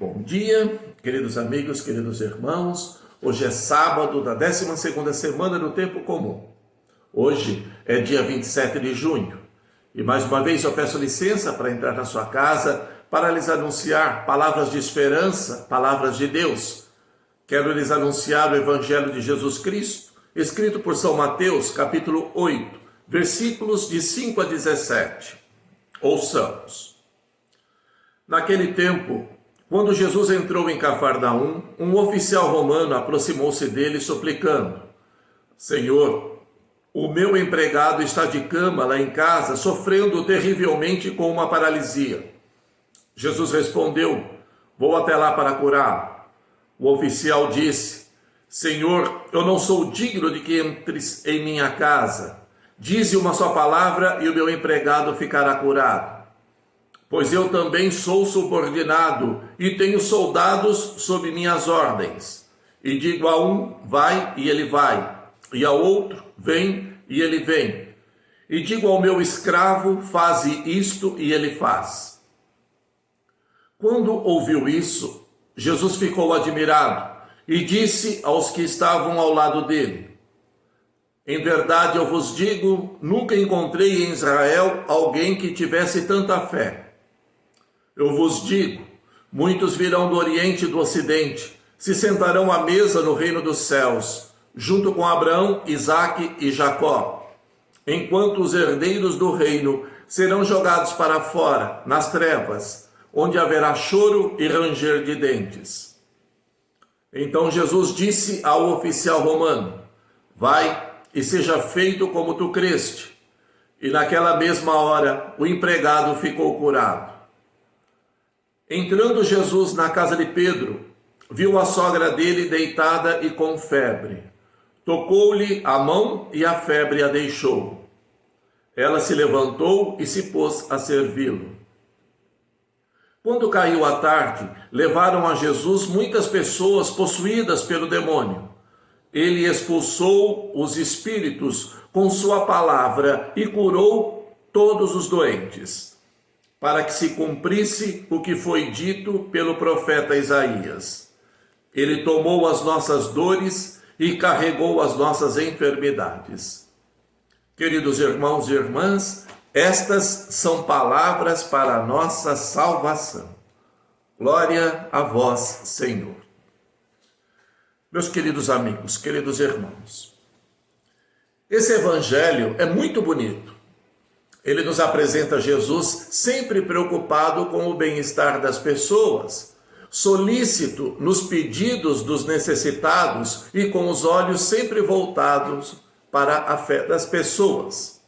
Bom dia, queridos amigos, queridos irmãos. Hoje é sábado da 12ª semana do Tempo Comum. Hoje é dia 27 de junho. E mais uma vez eu peço licença para entrar na sua casa para lhes anunciar palavras de esperança, palavras de Deus. Quero lhes anunciar o Evangelho de Jesus Cristo, escrito por São Mateus, capítulo 8, versículos de 5 a 17. Ouçamos. Naquele tempo, quando Jesus entrou em Cafarnaum, um oficial romano aproximou-se dele suplicando: Senhor, o meu empregado está de cama lá em casa, sofrendo terrivelmente com uma paralisia. Jesus respondeu: Vou até lá para curá-lo. O oficial disse: Senhor, eu não sou digno de que entres em minha casa. Dize uma só palavra e o meu empregado ficará curado. Pois eu também sou subordinado e tenho soldados sob minhas ordens. E digo a um, vai, e ele vai. E ao outro, vem, e ele vem. E digo ao meu escravo, faze isto, e ele faz. Quando ouviu isso, Jesus ficou admirado e disse aos que estavam ao lado dele: Em verdade eu vos digo, nunca encontrei em Israel alguém que tivesse tanta fé. Eu vos digo, muitos virão do Oriente e do Ocidente, se sentarão à mesa no reino dos céus, junto com Abraão, Isaque e Jacó, enquanto os herdeiros do reino serão jogados para fora, nas trevas, onde haverá choro e ranger de dentes. Então Jesus disse ao oficial romano: Vai e seja feito como tu creste. E naquela mesma hora o empregado ficou curado. Entrando Jesus na casa de Pedro, viu a sogra dele deitada e com febre. Tocou-lhe a mão e a febre a deixou. Ela se levantou e se pôs a servi-lo. Quando caiu a tarde, levaram a Jesus muitas pessoas possuídas pelo demônio. Ele expulsou os espíritos com sua palavra e curou todos os doentes, para que se cumprisse o que foi dito pelo profeta Isaías. Ele tomou as nossas dores e carregou as nossas enfermidades. Queridos irmãos e irmãs, estas são palavras para a nossa salvação. Glória a vós, Senhor. Meus queridos amigos, queridos irmãos, esse evangelho é muito bonito. Ele nos apresenta Jesus sempre preocupado com o bem-estar das pessoas, solícito nos pedidos dos necessitados e com os olhos sempre voltados para a fé das pessoas.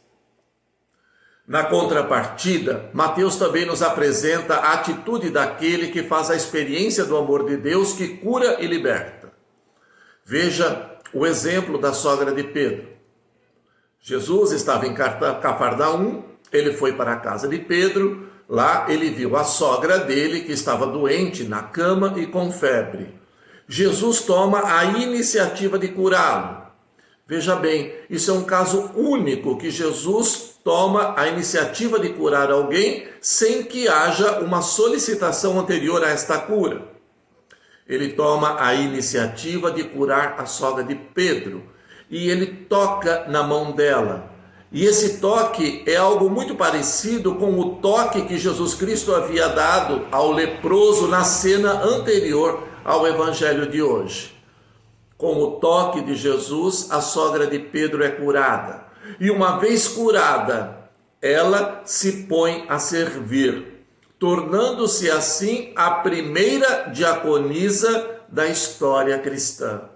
Na contrapartida, Mateus também nos apresenta a atitude daquele que faz a experiência do amor de Deus que cura e liberta. Veja o exemplo da sogra de Pedro. Jesus estava em Cafarnaum, ele foi para a casa de Pedro, lá ele viu a sogra dele que estava doente na cama e com febre. Jesus toma a iniciativa de curá-lo. Veja bem, isso é um caso único que Jesus toma a iniciativa de curar alguém sem que haja uma solicitação anterior a esta cura. Ele toma a iniciativa de curar a sogra de Pedro. E ele toca na mão dela. E esse toque é algo muito parecido com o toque que Jesus Cristo havia dado ao leproso na cena anterior ao evangelho de hoje. Com o toque de Jesus, a sogra de Pedro é curada. E uma vez curada, ela se põe a servir, tornando-se assim a primeira diaconisa da história cristã.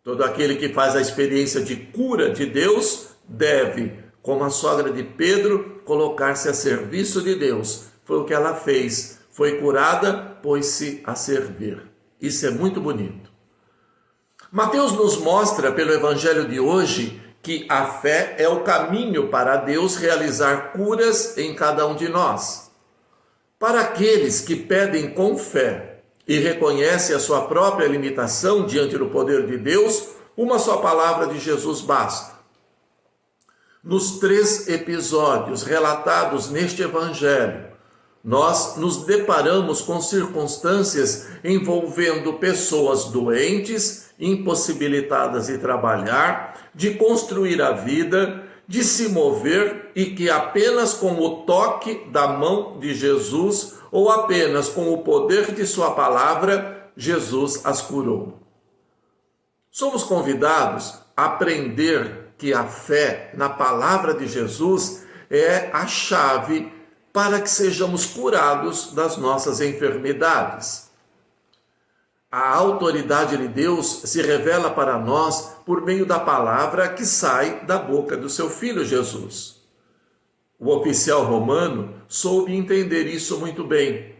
Todo aquele que faz a experiência de cura de Deus deve, como a sogra de Pedro, colocar-se a serviço de Deus. Foi o que ela fez. Foi curada, pôs-se a servir. Isso é muito bonito. Mateus nos mostra, pelo evangelho de hoje, que a fé é o caminho para Deus realizar curas em cada um de nós. Para aqueles que pedem com fé e reconhece a sua própria limitação diante do poder de Deus, uma só palavra de Jesus basta. Nos 3 episódios relatados neste evangelho, nós nos deparamos com circunstâncias envolvendo pessoas doentes, impossibilitadas de trabalhar, de construir a vida, de se mover, e que apenas com o toque da mão de Jesus ou apenas com o poder de sua palavra, Jesus as curou. Somos convidados a aprender que a fé na palavra de Jesus é a chave para que sejamos curados das nossas enfermidades. A autoridade de Deus se revela para nós por meio da palavra que sai da boca do seu Filho Jesus. O oficial romano soube entender isso muito bem.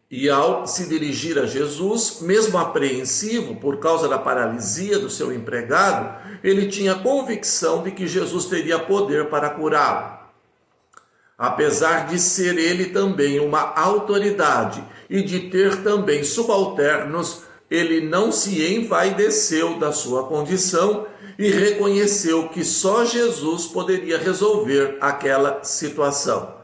E ao se dirigir a Jesus, mesmo apreensivo por causa da paralisia do seu empregado, ele tinha convicção de que Jesus teria poder para curá-lo. Apesar de ser ele também uma autoridade e de ter também subalternos, ele não se envaideceu da sua condição e reconheceu que só Jesus poderia resolver aquela situação.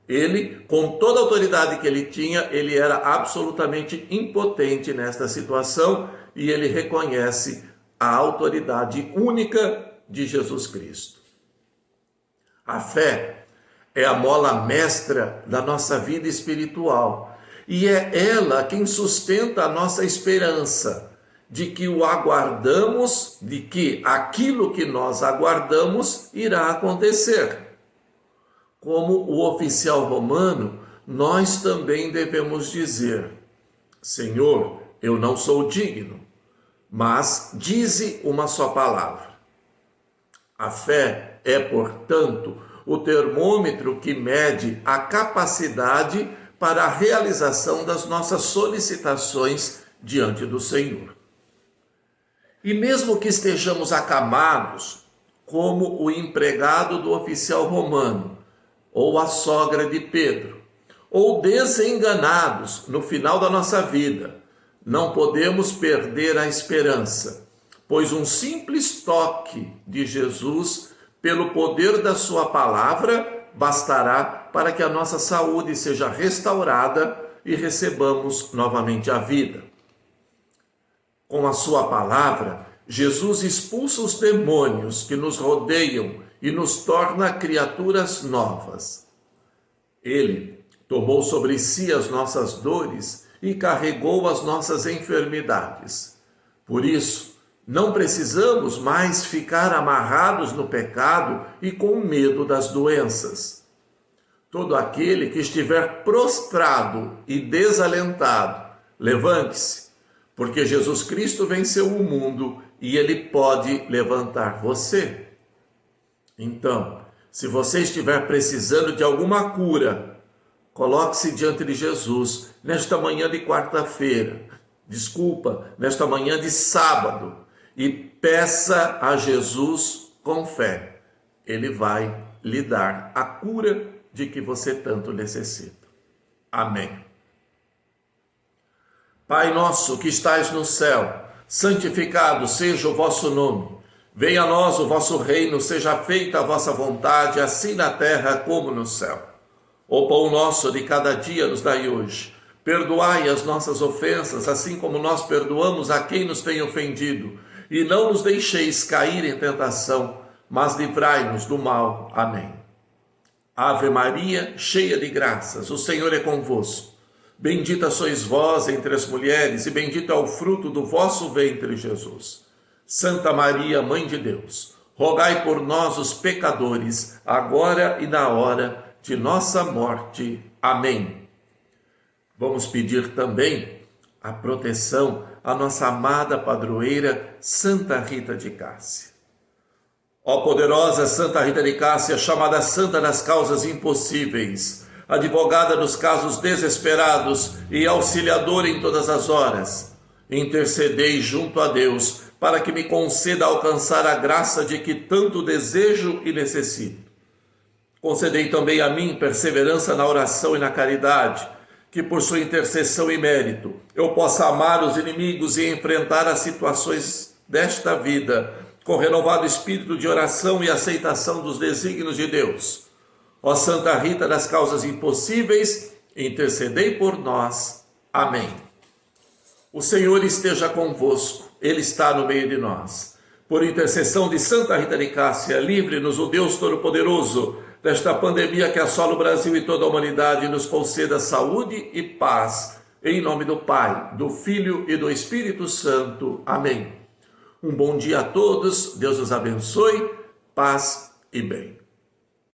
Ele, com toda a autoridade que ele tinha, ele era absolutamente impotente nesta situação, e ele reconhece a autoridade única de Jesus Cristo. A fé é a mola mestra da nossa vida espiritual, e é ela quem sustenta a nossa esperança de que o aguardamos, de que aquilo que nós aguardamos irá acontecer. Como o oficial romano, nós também devemos dizer: Senhor, eu não sou digno, mas dize uma só palavra. A fé é, portanto, o termômetro que mede a capacidade para a realização das nossas solicitações diante do Senhor. E mesmo que estejamos acamados, como o empregado do oficial romano, ou a sogra de Pedro, ou desenganados no final da nossa vida, não podemos perder a esperança, pois um simples toque de Jesus, pelo poder da sua palavra, bastará para que a nossa saúde seja restaurada e recebamos novamente a vida. Com a sua palavra, Jesus expulsa os demônios que nos rodeiam e nos torna criaturas novas. Ele tomou sobre si as nossas dores e carregou as nossas enfermidades. Por isso, não precisamos mais ficar amarrados no pecado e com medo das doenças. Todo aquele que estiver prostrado e desalentado, levante-se, porque Jesus Cristo venceu o mundo e ele pode levantar você. Então, se você estiver precisando de alguma cura, coloque-se diante de Jesus nesta manhã de nesta manhã de sábado, e peça a Jesus com fé. Ele vai lhe dar a cura de que você tanto necessita. Amém. Pai nosso que estais no céu, santificado seja o vosso nome. Venha a nós o vosso reino, seja feita a vossa vontade, assim na terra como no céu. O pão nosso de cada dia nos dai hoje. Perdoai as nossas ofensas, assim como nós perdoamos a quem nos tem ofendido. E não nos deixeis cair em tentação, mas livrai-nos do mal. Amém. Ave Maria, cheia de graças, o Senhor é convosco. Bendita sois vós entre as mulheres, e bendito é o fruto do vosso ventre, Jesus. Santa Maria, Mãe de Deus, rogai por nós, os pecadores, agora e na hora de nossa morte. Amém. Vamos pedir também a proteção à nossa amada padroeira, Santa Rita de Cássia. Ó poderosa Santa Rita de Cássia, chamada Santa das causas impossíveis, advogada nos casos desesperados e auxiliadora em todas as horas, intercedei junto a Deus para que me conceda alcançar a graça de que tanto desejo e necessito. Concedei também a mim perseverança na oração e na caridade, que por sua intercessão e mérito eu possa amar os inimigos e enfrentar as situações desta vida com renovado espírito de oração e aceitação dos desígnios de Deus. Ó Santa Rita das causas impossíveis, intercedei por nós. Amém. O Senhor esteja convosco, Ele está no meio de nós. Por intercessão de Santa Rita de Cássia, livre-nos o Deus Todo-Poderoso desta pandemia que assola o Brasil e toda a humanidade, e nos conceda saúde e paz. Em nome do Pai, do Filho e do Espírito Santo. Amém. Um bom dia a todos, Deus os abençoe, paz e bem.